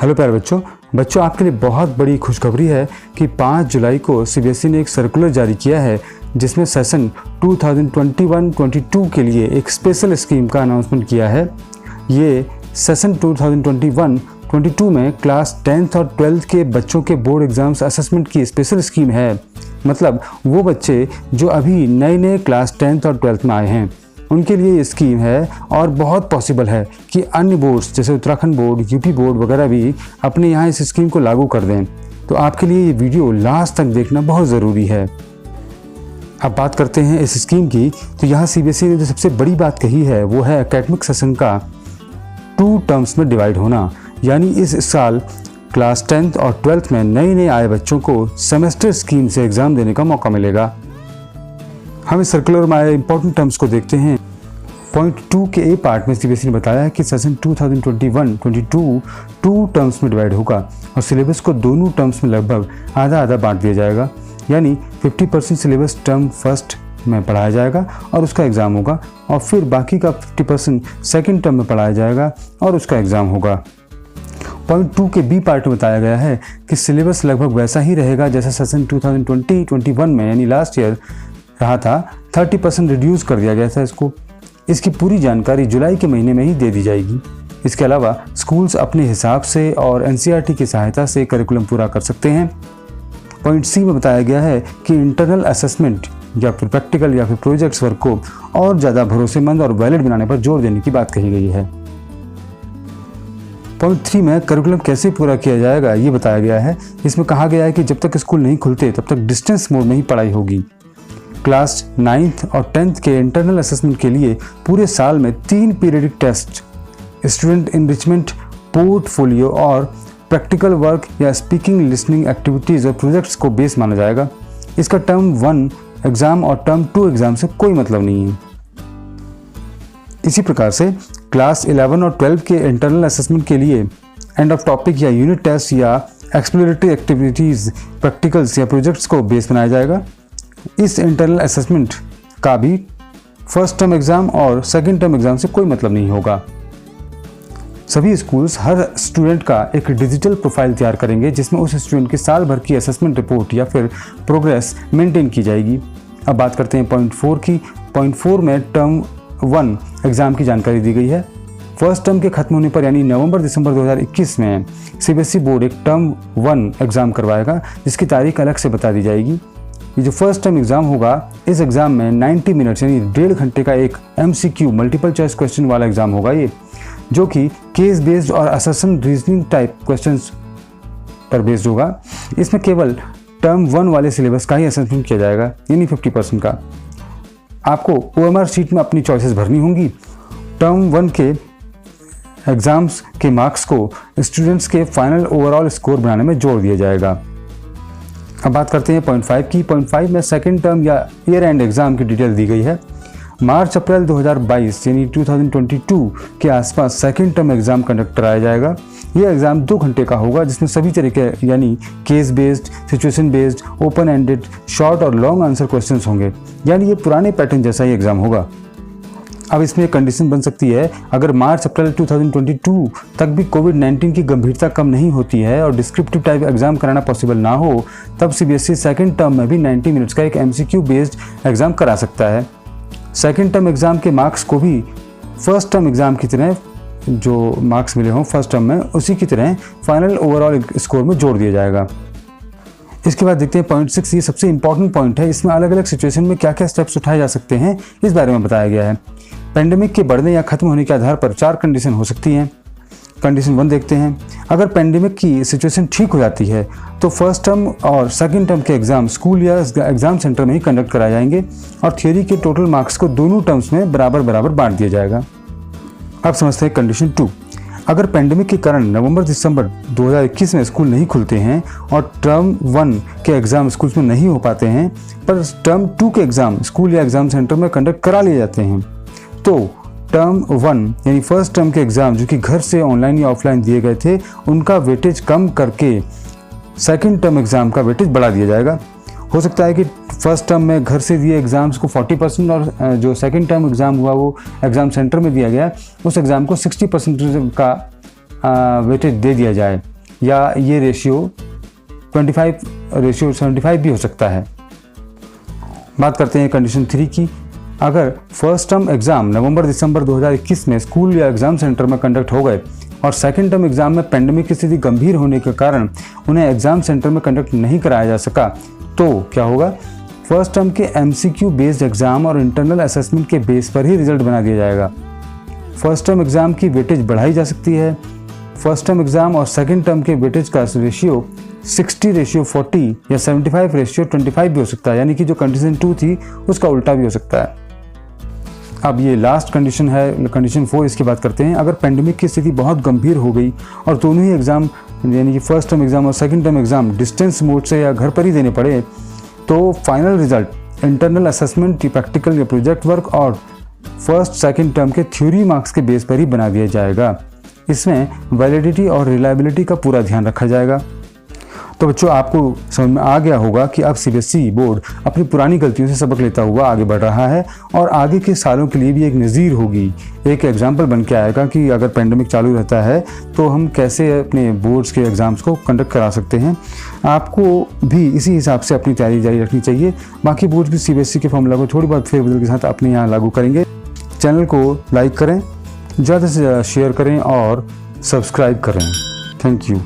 Hello प्यारे बच्चों आपके लिए बहुत बड़ी खुशखबरी है कि 5 जुलाई को सीबीएसई ने एक सर्कुलर जारी किया है जिसमें सेशन 2021-22 के लिए एक स्पेशल स्कीम का अनाउंसमेंट किया है। ये सेशन 2021-22 में क्लास 10th और 12th के बच्चों के बोर्ड एग्जाम्स असेसमेंट की स्पेशल स्कीम है। मतलब वो बच्चे जो अभी नए क्लास 10th और 12th में आए हैं उनके लिए ये स्कीम है और बहुत पॉसिबल है कि अन्य बोर्ड्स जैसे उत्तराखंड बोर्ड, यूपी बोर्ड वगैरह भी अपने यहाँ इस स्कीम को लागू कर दें। तो आपके लिए ये वीडियो लास्ट तक देखना बहुत ज़रूरी है। अब बात करते हैं इस स्कीम की। तो यहाँ सीबीएसई ने जो सबसे बड़ी बात कही है वो है एकेडमिक सेशन का 2 टर्म्स में डिवाइड होना। यानी इस साल क्लास 10th और 12th में नए आए बच्चों को सेमेस्टर स्कीम से एग्ज़ाम देने का मौका मिलेगा। हम इस सर्कुलर में आए इंपॉर्टेंट टर्म्स को देखते हैं। पॉइंट 2 के ए पार्ट में सीबीएसई ने बताया है कि सेशन 2021-22 2 टर्म्स में डिवाइड होगा और सिलेबस को दोनों टर्म्स में लगभग आधा बांट दिया जाएगा। यानी 50% सिलेबस टर्म फर्स्ट में पढ़ाया जाएगा और उसका एग्ज़ाम होगा और फिर बाकी का 50% सेकेंड टर्म में पढ़ाया जाएगा और उसका एग्ज़ाम होगा। पॉइंट 2 के बी पार्ट में बताया गया है कि सिलेबस लगभग वैसा ही रहेगा जैसा सेशन 2020-21 में यानी लास्ट ईयर रहा था। 30% रिड्यूस कर दिया गया था इसको। इसकी पूरी जानकारी जुलाई के महीने में ही दे दी जाएगी। इसके अलावा स्कूल्स अपने हिसाब से और एनसीईआरटी की सहायता से करिकुलम पूरा कर सकते हैं। पॉइंट सी में बताया गया है कि इंटरनल असेसमेंट या फिर प्रैक्टिकल या फिर प्रोजेक्ट्स वर्क को और ज़्यादा भरोसेमंद और वैलिड बनाने पर जोर देने की बात कही गई है। पॉइंट 3 में करिकुलम कैसे पूरा किया जाएगा ये बताया गया है। इसमें कहा गया है कि जब तक स्कूल नहीं खुलते तब तक डिस्टेंस मोड में ही पढ़ाई होगी। क्लास 9th और 10th के इंटरनल असेसमेंट के लिए पूरे साल में 3 periodic test, student enrichment, portfolio और प्रैक्टिकल वर्क या स्पीकिंग लिसनिंग एक्टिविटीज़ और प्रोजेक्ट्स को बेस माना जाएगा। इसका टर्म 1 एग्ज़ाम और टर्म 2 एग्ज़ाम से कोई मतलब नहीं है। इसी प्रकार से क्लास 11 और 12 के इंटरनल असेसमेंट के लिए एंड ऑफ टॉपिक या यूनिट टेस्ट या एक्सप्लोरेटरी एक्टिविटीज़, प्रैक्टिकल्स या प्रोजेक्ट्स को बेस बनाया जाएगा। इस इंटरनल असेसमेंट का भी फर्स्ट टर्म एग्ज़ाम और सेकंड टर्म एग्ज़ाम से कोई मतलब नहीं होगा। सभी स्कूल्स हर स्टूडेंट का एक डिजिटल प्रोफाइल तैयार करेंगे जिसमें उस स्टूडेंट की साल भर की असेसमेंट रिपोर्ट या फिर प्रोग्रेस मेंटेन की जाएगी। अब बात करते हैं पॉइंट 4 की। पॉइंट 4 में टर्म 1 एग्ज़ाम की जानकारी दी गई है। फर्स्ट टर्म के खत्म होने पर यानी नवंबर-दिसंबर 2021 में सीबीएसई बोर्ड एक टर्म 1 एग्ज़ाम करवाएगा जिसकी तारीख अलग से बता दी जाएगी। ये जो फर्स्ट टर्म एग्ज़ाम होगा इस एग्ज़ाम में 90 मिनट्स यानी 1.5 घंटे का एक MCQ मल्टीपल चॉइस क्वेश्चन वाला एग्ज़ाम होगा ये, जो कि केस बेस्ड और असर्शन रीजनिंग टाइप क्वेश्चंस पर बेस्ड होगा। इसमें केवल टर्म 1 वाले सिलेबस का ही असेसमेंट किया जाएगा यानी 50% का। आपको OMR शीट में अपनी चॉइसेस भरनी होंगी। टर्म 1 के एग्ज़ाम्स के मार्क्स को स्टूडेंट्स के फाइनल ओवरऑल स्कोर बनाने में जोड़ दिया जाएगा। अब बात करते हैं पॉइंट 5 की। पॉइंट 5 में सेकेंड टर्म या ईयर एंड एग्ज़ाम की डिटेल दी गई है। मार्च-अप्रैल 2022 यानी 2022 के आसपास सेकेंड टर्म एग्ज़ाम कंडक्ट कराया जाएगा। यह एग्ज़ाम 2 घंटे का होगा जिसमें सभी तरह के यानी case based, situation based, open ended, short और लॉन्ग आंसर क्वेश्चंस होंगे। यानी ये पुराने पैटर्न जैसा ही एग्ज़ाम होगा। अब इसमें एक कंडीशन बन सकती है, अगर मार्च-अप्रैल 2022 तक भी कोविड-19 की गंभीरता कम नहीं होती है और डिस्क्रिप्टिव टाइप एग्ज़ाम कराना पॉसिबल ना हो तब सीबीएसई सेकेंड टर्म में भी 90 मिनट्स का एक MCQ बेस्ड एग्ज़ाम करा सकता है। सेकेंड टर्म एग्ज़ाम के मार्क्स को भी फर्स्ट टर्म एग्ज़ाम की तरह जो मार्क्स मिले हों फर्स्ट टर्म में उसी की तरह फाइनल ओवरऑल स्कोर में जोड़ दिया जाएगा। इसके बाद देखते हैं पॉइंट 6। ये सबसे इंपॉर्टेंट पॉइंट है। इसमें अलग अलग सिचुएशन में क्या क्या स्टेप्स उठाए जा सकते हैं इस बारे में बताया गया है। पेंडेमिक के बढ़ने या खत्म होने के आधार पर 4 कंडीशन हो सकती हैं। कंडीशन 1 देखते हैं। अगर पेंडेमिक की सिचुएशन ठीक हो जाती है तो फर्स्ट टर्म और सेकंड टर्म के एग्ज़ाम स्कूल या एग्ज़ाम सेंटर में ही कंडक्ट कराए जाएंगे और थियोरी के टोटल मार्क्स को दोनों टर्म्स में बराबर बांट दिया जाएगा। अब समझते हैं कंडीशन 2। अगर पेंडेमिक के कारण नवंबर-दिसंबर 2021 में स्कूल नहीं खुलते हैं और टर्म 1 के एग्ज़ाम स्कूल्स में नहीं हो पाते हैं पर टर्म 2 के एग्ज़ाम स्कूल या एग्ज़ाम सेंटर में कंडक्ट करा लिए जाते हैं तो टर्म 1 यानी फर्स्ट टर्म के एग्ज़ाम जो कि घर से ऑनलाइन या ऑफलाइन दिए गए थे उनका वेटेज कम करके सेकंड टर्म एग्ज़ाम का वेटेज बढ़ा दिया जाएगा। हो सकता है कि फर्स्ट टर्म में घर से दिए एग्ज़ाम्स को 40% और जो सेकंड टर्म एग्ज़ाम हुआ वो एग्ज़ाम सेंटर में दिया गया उस एग्ज़ाम को 60% का वेटेज दे दिया जाए। या ये रेशियो 25:75 भी हो सकता है। बात करते हैं कंडीशन 3 की। अगर फर्स्ट टर्म एग्ज़ाम नवंबर-दिसंबर 2021 में स्कूल या एग्ज़ाम सेंटर में कंडक्ट हो गए और सेकेंड टर्म एग्ज़ाम में पेंडेमिक की स्थिति गंभीर होने के कारण उन्हें एग्ज़ाम सेंटर में कंडक्ट नहीं कराया जा सका, तो क्या होगा? फर्स्ट टर्म के MCQ बेस्ड एग्ज़ाम और इंटरनल असेसमेंट के बेस पर ही रिजल्ट बना दिया जाएगा। फर्स्ट टर्म एग्ज़ाम की वेटेज बढ़ाई जा सकती है। फर्स्ट टर्म एग्ज़ाम और सेकेंड टर्म के वेटेज का रेशियो 60:40 या 75:25 भी हो सकता है, यानी कि जो कंडीशन 2 थी उसका उल्टा भी हो सकता है। अब ये लास्ट कंडीशन है, कंडीशन 4, इसकी बात करते हैं। अगर पेंडेमिक की स्थिति बहुत गंभीर हो गई और दोनों ही एग्ज़ाम यानी कि फर्स्ट टर्म एग्ज़ाम और second term exam distance mode से या घर पर ही देने पड़े, तो final result internal assessment, practical या प्रोजेक्ट वर्क और फर्स्ट सेकेंड टर्म के थ्योरी मार्क्स के बेस पर ही बना दिया जाएगा। इसमें वैलिडिटी और रिलायबिलिटी का पूरा ध्यान रखा जाएगा। तो बच्चों, आपको समझ में आ गया होगा कि अब CBSE बोर्ड अपनी पुरानी गलतियों से सबक लेता हुआ आगे बढ़ रहा है और आगे के सालों के लिए भी एक नज़ीर होगी, एक एग्जाम्पल बन के आएगा कि अगर पेंडेमिक चालू रहता है तो हम कैसे अपने बोर्ड्स के एग्ज़ाम्स को कंडक्ट करा सकते हैं। आपको भी इसी हिसाब से अपनी तैयारी जारी रखनी चाहिए। बाकी बोर्ड भी CBSE के फॉर्मूला को थोड़ी बहुत फेरबदल के साथ अपने यहाँ लागू करेंगे। चैनल को लाइक करें, ज़्यादा से ज़्यादा शेयर करें और सब्सक्राइब करें। Thank you.